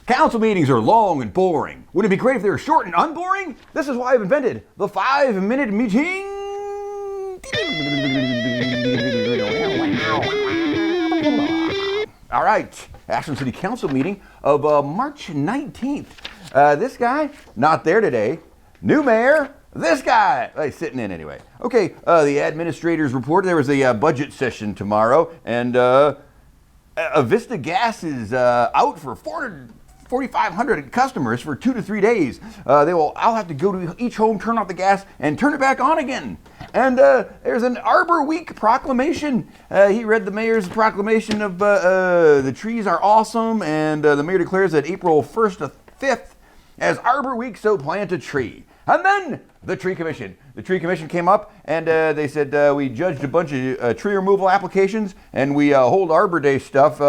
Council meetings are long and boring. Wouldn't it be great if they were short and unboring? This is why I've invented the 5-minute meeting. All right, Ashland City Council meeting of March 19th. This guy, not there today. New mayor, this guy. He's sitting in anyway. Okay, the administrators report there was a budget session tomorrow, and Vista Gas is out for 4,500 customers for 2 to 3 days. I'll have to go to each home, turn off the gas, and turn it back on again. And there's an Arbor Week proclamation. He read the mayor's proclamation of the trees are awesome, and the mayor declares that April 1st to 5th as Arbor Week, so plant a tree. And then the tree commission. The tree commission came up and they said we judged a bunch of tree removal applications, and we hold Arbor Day stuff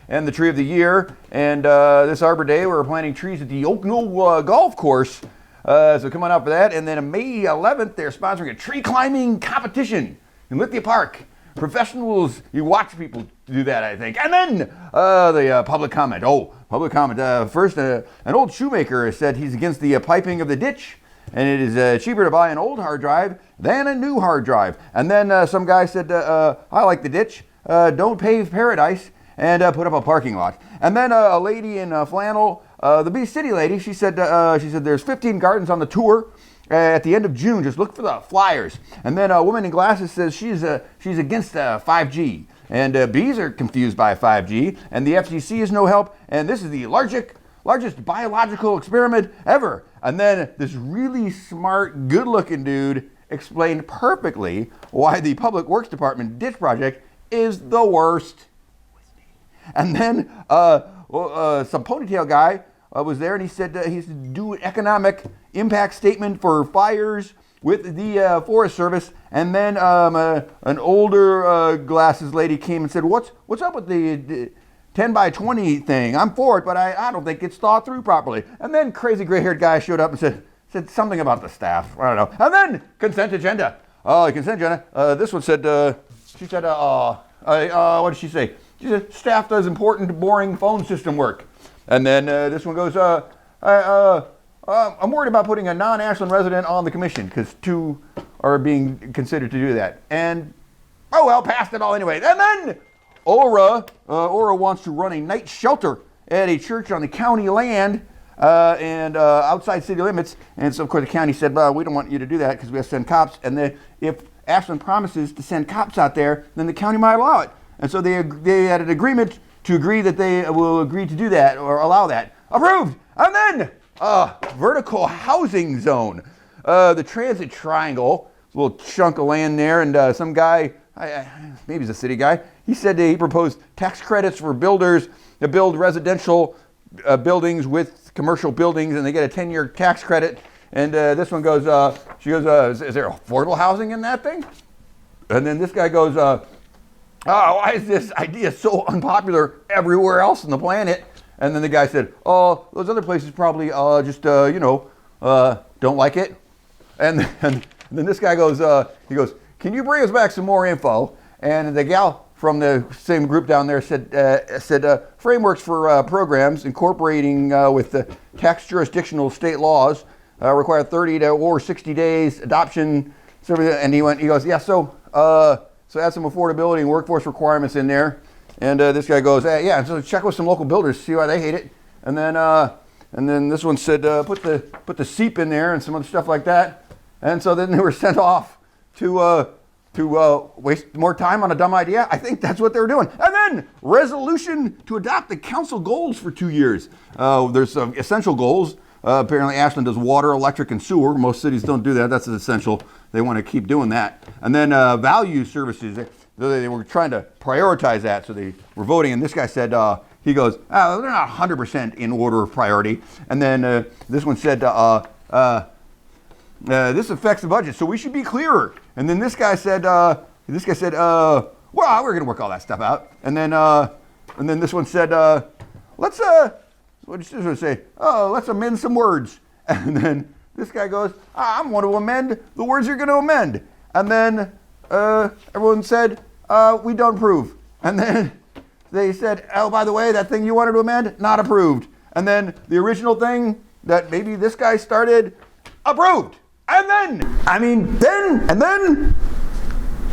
and the tree of the year. And this Arbor Day, we're planting trees at the Oak Knoll Golf Course. So come on out for that. And then on May 11th, they're sponsoring a tree climbing competition in Lithia Park. Professionals, you watch people do that, I think. And then the public comment. Public comment. First, an old shoemaker said he's against the piping of the ditch, and it is cheaper to buy an old hard drive than a new hard drive. And then some guy said, I like the ditch. Don't pave paradise, and put up a parking lot. And then a lady in flannel, the Bee City lady, she said there's 15 gardens on the tour at the end of June. Just look for the flyers. And then a woman in glasses says she's against 5G. And bees are confused by 5G. And the FCC is no help. And this is the largest biological experiment ever. And then this really smart, good-looking dude explained perfectly why the Public Works Department ditch project is the worst. And then some ponytail guy was there, and he said he's doing economic impact statement for fires with the Forest Service. And then an older glasses lady came and said, what's up with the 10 by 20 thing? I'm for it, but I don't think it's thought through properly. And then crazy gray-haired guy showed up and said something about the staff. I don't know. And then consent agenda. Consent agenda. This one said, she said, what did she say? She said, staff does important, boring phone system work. And then this one goes, I'm worried about putting a non-Ashland resident on the commission because 2 are being considered to do that. And, passed it all anyway. And then Aura wants to run a night shelter at a church on the county land and outside city limits. And so, of course, the county said, well, we don't want you to do that because we have to send cops. And then if Ashland promises to send cops out there, then the county might allow it. And so they had an agreement to agree that they will agree to do that or allow that. Approved! And then vertical housing zone. The transit triangle, a little chunk of land there, and some guy, maybe he's a city guy, he said he proposed tax credits for builders to build residential buildings with commercial buildings, and they get a 10-year tax credit. And this one goes, she goes, is there affordable housing in that thing? And then this guy goes, why is this idea so unpopular everywhere else on the planet? And then the guy said, those other places probably just, don't like it. And then this guy goes, he goes, can you bring us back some more info? And the gal from the same group down there said frameworks for programs incorporating with the tax jurisdictional state laws require 30 or 60 days adoption. And he goes, yeah, so add some affordability and workforce requirements in there. And this guy goes, yeah, so check with some local builders, see why they hate it. And then this one said, put the SEEP in there and some other stuff like that. And so then they were sent off to waste more time on a dumb idea. I think that's what they were doing. And then resolution to adopt the council goals for 2 years. There's some essential goals. Apparently Ashland does water, electric, and sewer. Most cities don't do that. That's essential. They want to keep doing that. And then value services. They were trying to prioritize that, so they were voting. And this guy said, he goes, they're not 100% in order of priority. And then this one said, this affects the budget, so we should be clearer. And then this guy said, well, we're going to work all that stuff out. And then this one said, let's amend some words. And then this guy goes, I want to amend the words you're going to amend. And then everyone said, we don't approve. And then they said, oh, by the way, that thing you wanted to amend, not approved. And then the original thing that maybe this guy started, approved. And then,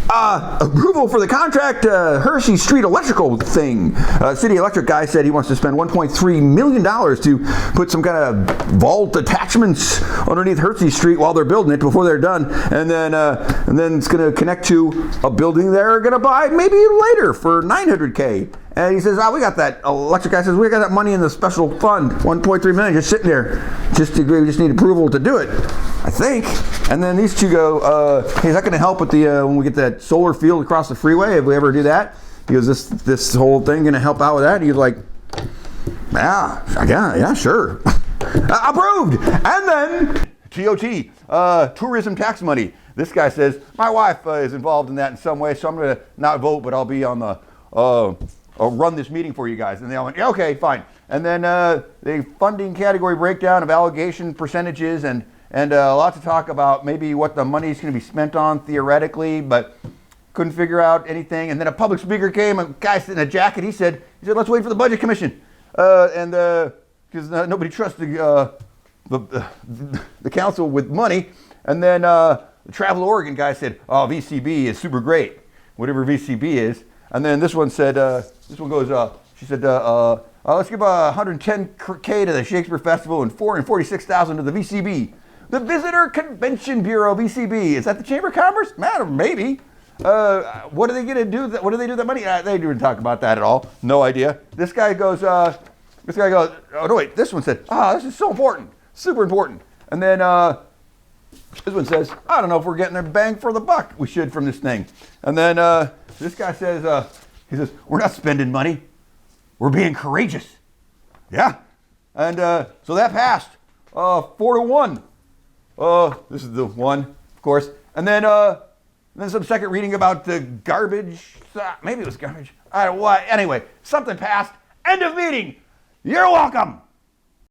approval for the contract, Hershey Street electrical thing. City electric guy said he wants to spend $1.3 million to put some kind of vault attachments underneath Hershey Street while they're building it before they're done. And then it's going to connect to a building they're going to buy maybe later for $900K. And he says, we got that. Electric guy says, we got that money in the special fund, $1.3 million, just sitting there. We just need approval to do it, I think. And then these two go, hey, is that going to help with the when we get that solar field across the freeway? If we ever do that? He goes, this whole thing going to help out with that? And he's like, yeah, sure. Approved. And then TOT, tourism tax money. This guy says, my wife is involved in that in some way, so I'm going to not vote, but I'll be on the, I'll run this meeting for you guys. And they all went, yeah, okay, fine. And then the funding category breakdown of allocation percentages and lots of talk about maybe what the money is going to be spent on theoretically, but couldn't figure out anything. And then a public speaker came, a guy in a jacket. He said, let's wait for the budget commission, because nobody trusts the council with money. And then the Travel Oregon guy said, oh, VCB is super great, whatever VCB is. And then this one said, this one goes, she said, let's give $110K to the Shakespeare Festival and $446,000 to the VCB. The Visitor Convention Bureau, VCB. Is that the Chamber of Commerce? Man, maybe. What are they going to do? What do they do with that money? They didn't talk about that at all. No idea. This guy goes, oh no, wait, this one said, this is so important, super important. And then this one says, I don't know if we're getting a bang for the buck. We should from this thing. And then this guy says, he says, we're not spending money. We're being courageous. Yeah. And so that passed 4-1. This is the one, of course. And then some second reading about the garbage. Maybe it was garbage. I don't know what. Anyway, something passed. End of meeting. You're welcome.